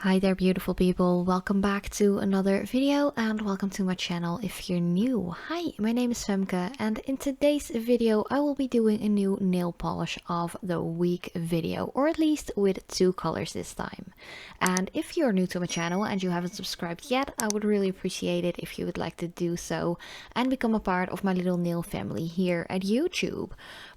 Hi there beautiful people, welcome back to another video and welcome to my channel if you're new. Hi, my name is Femke and in today's video I will be doing a new nail polish of the week video, or at least with two colors this time. And if you're new to my channel and you haven't subscribed yet, I would really appreciate it if you would like to do so and become a part of my little nail family here at YouTube.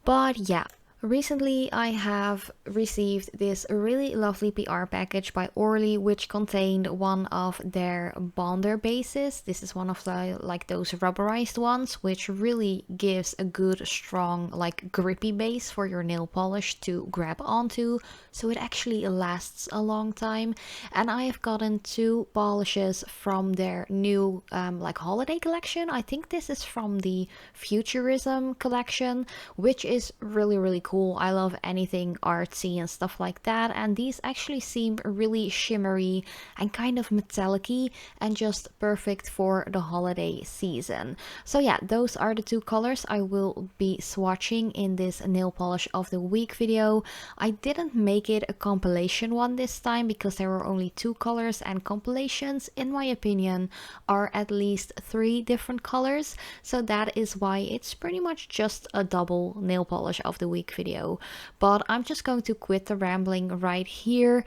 But yeah, recently I have received this really lovely PR package by ORLY, which contained one of their bonder bases. This is one of the those rubberized ones, which really gives a good strong grippy base for your nail polish to grab onto, so it actually lasts a long time. And I have gotten two polishes from their new holiday collection. I think this is from the Futurism collection, which is really cool. I love anything artsy and stuff like that, and these actually seem really shimmery and kind of metallic-y and just perfect for the holiday season. So yeah, those are the two colors I will be swatching in this nail polish of the week video. I didn't make it a compilation one this time because there were only two colors, and compilations in my opinion are at least 3 different colors, so that is why it's pretty much just a double nail polish of the week video. But I'm just going to quit the rambling right here.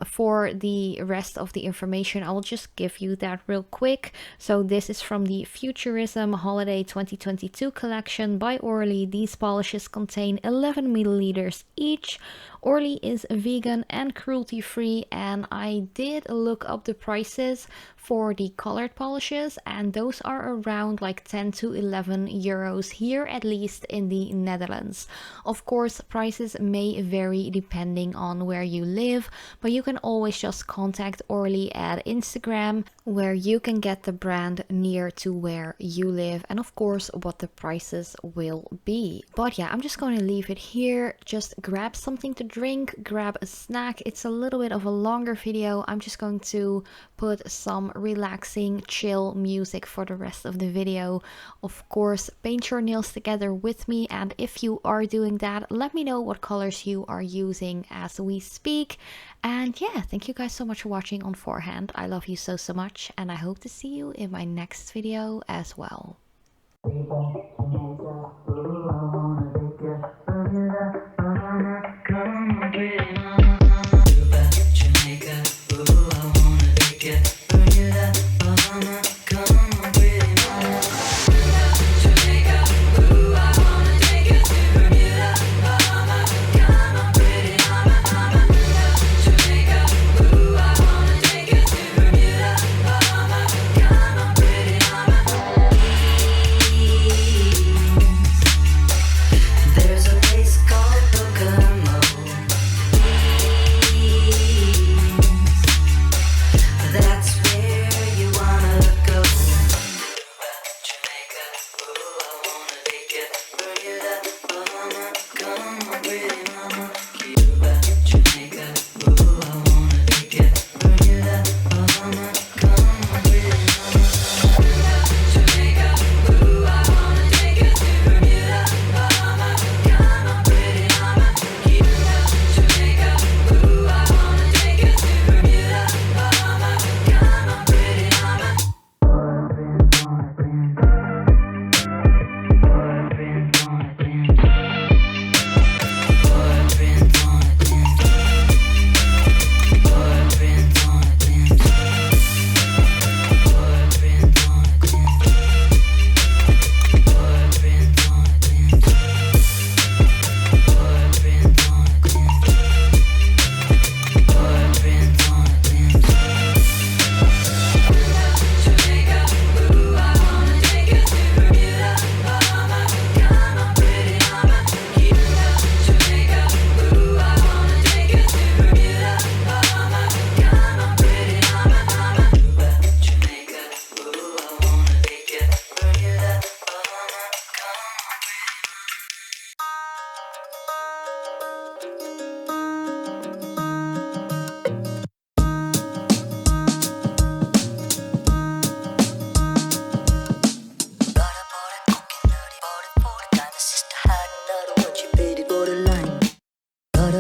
For the rest of the information I will just give you that real quick. So this is from the Futurism Holiday 2022 collection by ORLY. These polishes contain 11 milliliters each. ORLY is vegan and cruelty free, and I did look up the prices for the colored polishes, and those are around 10 to 11 euros here, at least in the Netherlands. Of course, prices may vary depending on where you live, but you can always just contact ORLY at Instagram, where you can get the brand near to where you live and of course what the prices will be. But yeah, I'm just going to leave it here. Just grab something to drink, grab a snack. It's a little bit of a longer video. I'm just going to put some relaxing chill music for the rest of the video. Of course, paint your nails together with me, and if you are doing that, let me know what colors you are using as we speak. And yeah, thank you guys so much for watching on forehand. I love you so much, and I hope to see you in my next video as well.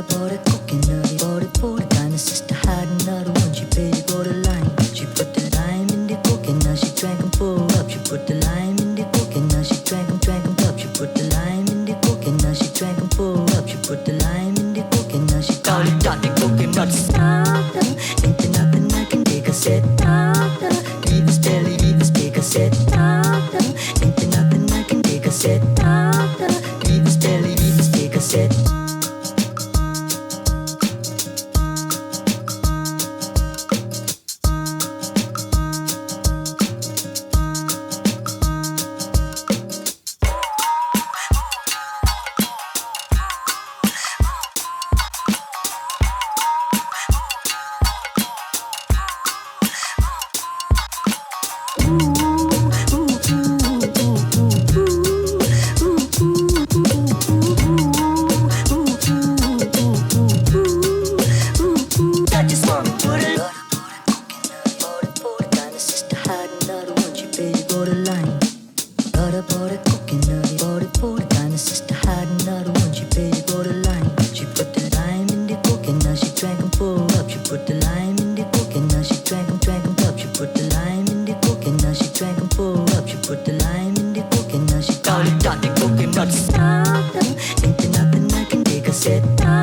Bought a coconut, bought it for the kind of sister hiding out. I want you sit down.